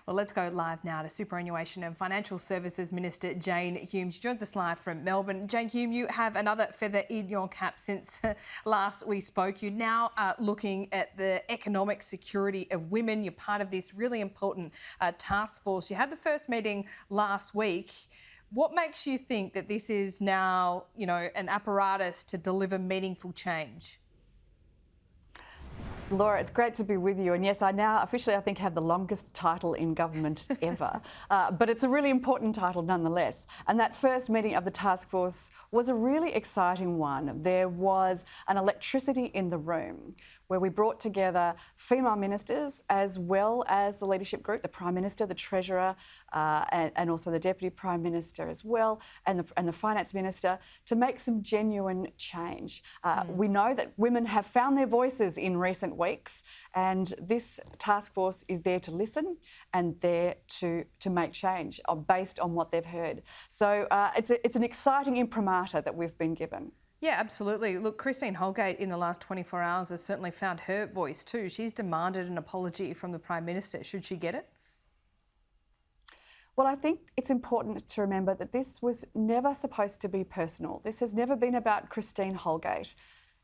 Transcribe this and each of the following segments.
Well, let's go live now to Superannuation and Financial Services Minister Jane Hume. She joins us live from Melbourne. Jane Hume, you have another feather in your cap since last we spoke. You're now looking at the economic security of women. You're part of this really important task force. You had the first meeting last week. What makes you think that this is now, an apparatus to deliver meaningful change? Laura, it's great to be with you. And yes, I now officially, I think, have the longest title in government ever. But it's a really important title nonetheless. And that first meeting of the task force was a really exciting one. There was an electricity in the room where we brought together female ministers as well as the leadership group, the Prime Minister, the Treasurer, and also the Deputy Prime Minister as well, and the Finance Minister, to make some genuine change. We know that women have found their voices in recent weeks, and this task force is there to listen and there to make change based on what they've heard. So it's an exciting imprimatur that we've been given. Yeah, absolutely. Look, Christine Holgate in the last 24 hours has certainly found her voice too. She's demanded an apology from the Prime Minister. Should she get it? Well, I think it's important to remember that this was never supposed to be personal. This has never been about Christine Holgate.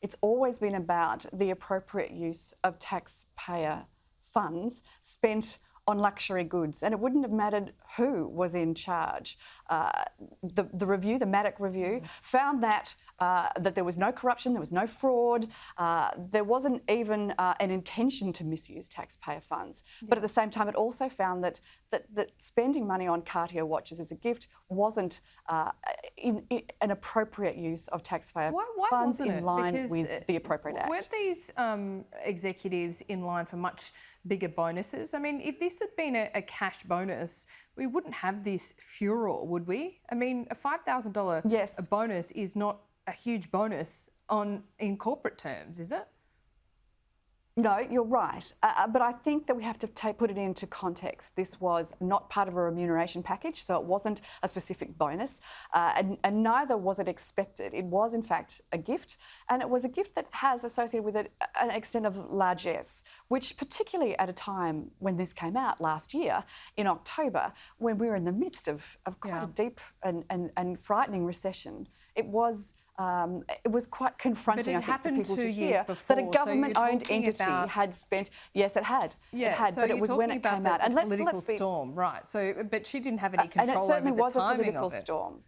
It's always been about the appropriate use of taxpayer funds spent on luxury goods, and it wouldn't have mattered who was in charge. The review, the Maddock review, found that there was no corruption, there was no fraud, there wasn't even an intention to misuse taxpayer funds. Yeah. But at the same time, it also found that spending money on Cartier watches as a gift wasn't in an appropriate use of taxpayer funds in line with the appropriate act. Weren't these executives in line for much bigger bonuses? I mean, if this had been a cash bonus, we wouldn't have this furor, would we? I mean, a $5,000 bonus is not a huge bonus in corporate terms, is it? No, you're right. But I think that we have to put it into context. This was not part of a remuneration package, so it wasn't a specific bonus, and neither was it expected. It was, in fact, a gift, and it was a gift that has associated with it an extent of largesse, which particularly at a time when this came out last year, in October, when we were in the midst of quite a deep and frightening recession, it was quite confronting, I think, for people to hear that a government-owned entity had spent. Yes, it had. Yeah, it had, so but it was when it came out. And political storm, right? So, but she didn't have any control over the timing of it. And it certainly was a political storm.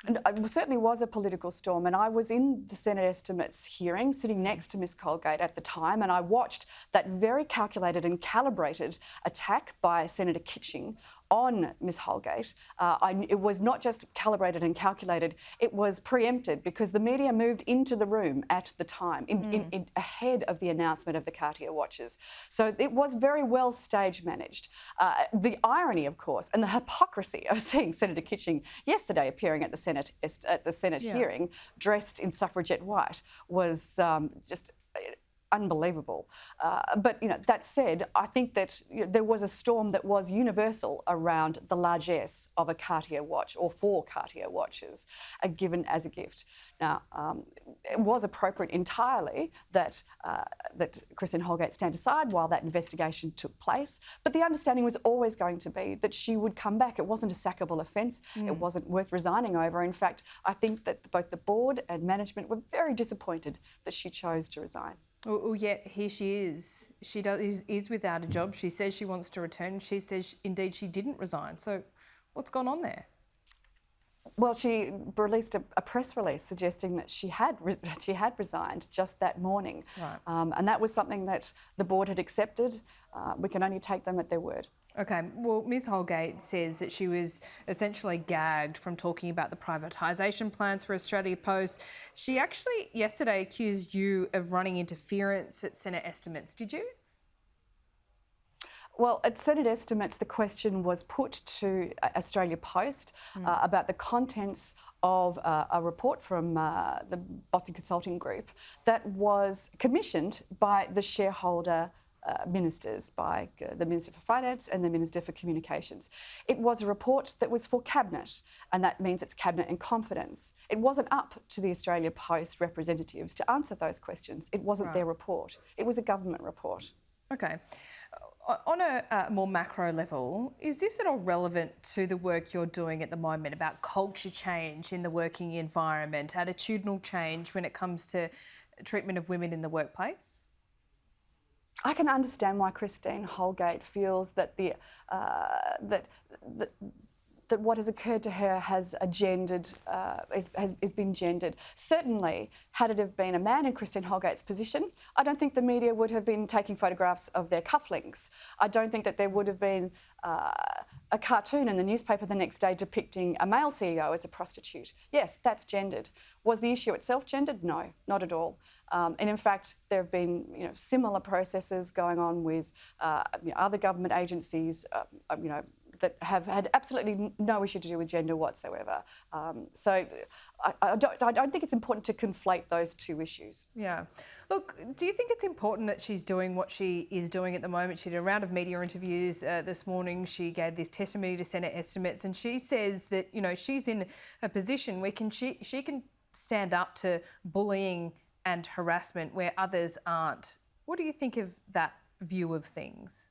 And it certainly was a political storm. And I was in the Senate estimates hearing, sitting next to Ms Holgate at the time, and I watched that very calculated and calibrated attack by Senator Kitching on Ms Holgate. It was not just calibrated and calculated, it was pre-empted because the media moved into the room at the time, ahead of the announcement of the Cartier watches. So it was very well stage managed. The irony, of course, and the hypocrisy of seeing Senator Kitching yesterday appearing at the Senate hearing, dressed in suffragette white, was just unbelievable. But that said, I think that there was a storm that was universal around the largesse of a Cartier watch, or 4 Cartier watches, given as a gift. Now, it was appropriate entirely that Christine Holgate stand aside while that investigation took place, but the understanding was always going to be that she would come back. It wasn't a sackable offence. It wasn't worth resigning over. In fact, I think that both the board and management were very disappointed that she chose to resign. Well, yet here she is. She is without a job. She says she wants to return. She says, indeed, she didn't resign. So what's gone on there? Well, she released a press release suggesting that she had resigned just that morning. Right. And that was something that the board had accepted. We can only take them at their word. OK, well, Ms Holgate says that she was essentially gagged from talking about the privatisation plans for Australia Post. She actually yesterday accused you of running interference at Senate estimates. Did you? Well, at Senate estimates, the question was put to Australia Post about the contents of a report from the Boston Consulting Group that was commissioned by the shareholder ministers, by the Minister for Finance and the Minister for Communications. It was a report that was for Cabinet, and that means it's Cabinet in confidence. It wasn't up to the Australia Post representatives to answer those questions. It wasn't their report. It was a government report. OK. On a more macro level, is this at all relevant to the work you're doing at the moment about culture change in the working environment, attitudinal change when it comes to treatment of women in the workplace? I can understand why Christine Holgate feels that that what has occurred to her has been gendered. Certainly, had it have been a man in Christine Holgate's position, I don't think the media would have been taking photographs of their cufflinks. I don't think that there would have been a cartoon in the newspaper the next day depicting a male CEO as a prostitute. Yes, that's gendered. Was the issue itself gendered? No, not at all. And in fact, there have been similar processes going on with other government agencies, that have had absolutely no issue to do with gender whatsoever. So I don't think it's important to conflate those two issues. Yeah. Look, do you think it's important that she's doing what she is doing at the moment? She did a round of media interviews this morning. She gave this testimony to Senate estimates, and she says that, she's in a position where she can stand up to bullying and harassment where others aren't. What do you think of that view of things?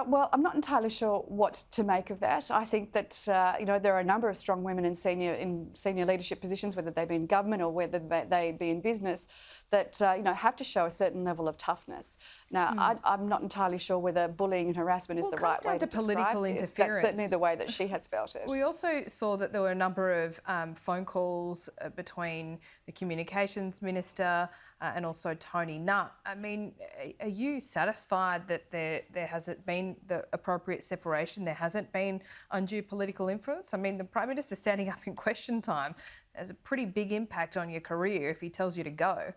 Well, I'm not entirely sure what to make of that. I think that there are a number of strong women in senior leadership positions, whether they be in government or whether they be in business, that have to show a certain level of toughness. Now, I'm not entirely sure whether bullying and harassment is the right way to describe political this. Interference. That's certainly the way that she has felt it. We also saw that there were a number of phone calls between the Communications Minister and also Tony Nutt. I mean, are you satisfied that there hasn't been the appropriate separation? There hasn't been undue political influence? I mean, the Prime Minister standing up in question time has a pretty big impact on your career if he tells you to go.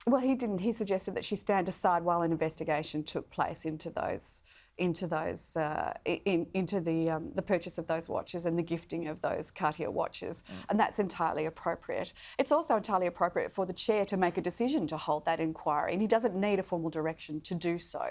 Well, he didn't. He suggested that she stand aside while an investigation took place into the purchase of those watches and the gifting of those Cartier watches, and that's entirely appropriate. It's also entirely appropriate for the chair to make a decision to hold that inquiry, and he doesn't need a formal direction to do so.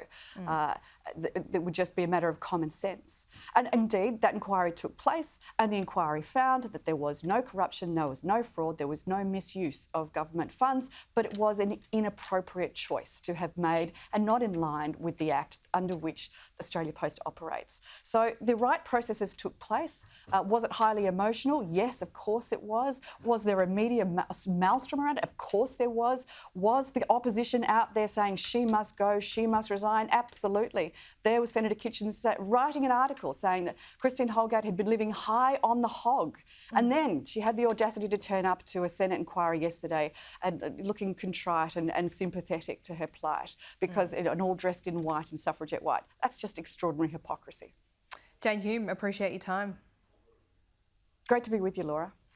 It would just be a matter of common sense. And indeed, that inquiry took place, and the inquiry found that there was no corruption, there was no fraud, there was no misuse of government funds, but it was an inappropriate choice to have made and not in line with the Act under which Australia Post operates. So the right processes took place. Was it highly emotional? Yes, of course it was. Was there a media maelstrom around it? Of course there was. Was the opposition out there saying she must go, she must resign? Absolutely. There was Senator Kitching writing an article saying that Christine Holgate had been living high on the hog. And then she had the audacity to turn up to a Senate inquiry yesterday and looking contrite and sympathetic to her plight because and all dressed in white and suffragette white. That's just extraordinary hypocrisy. Jane Hume, appreciate your time. Great to be with you, Laura.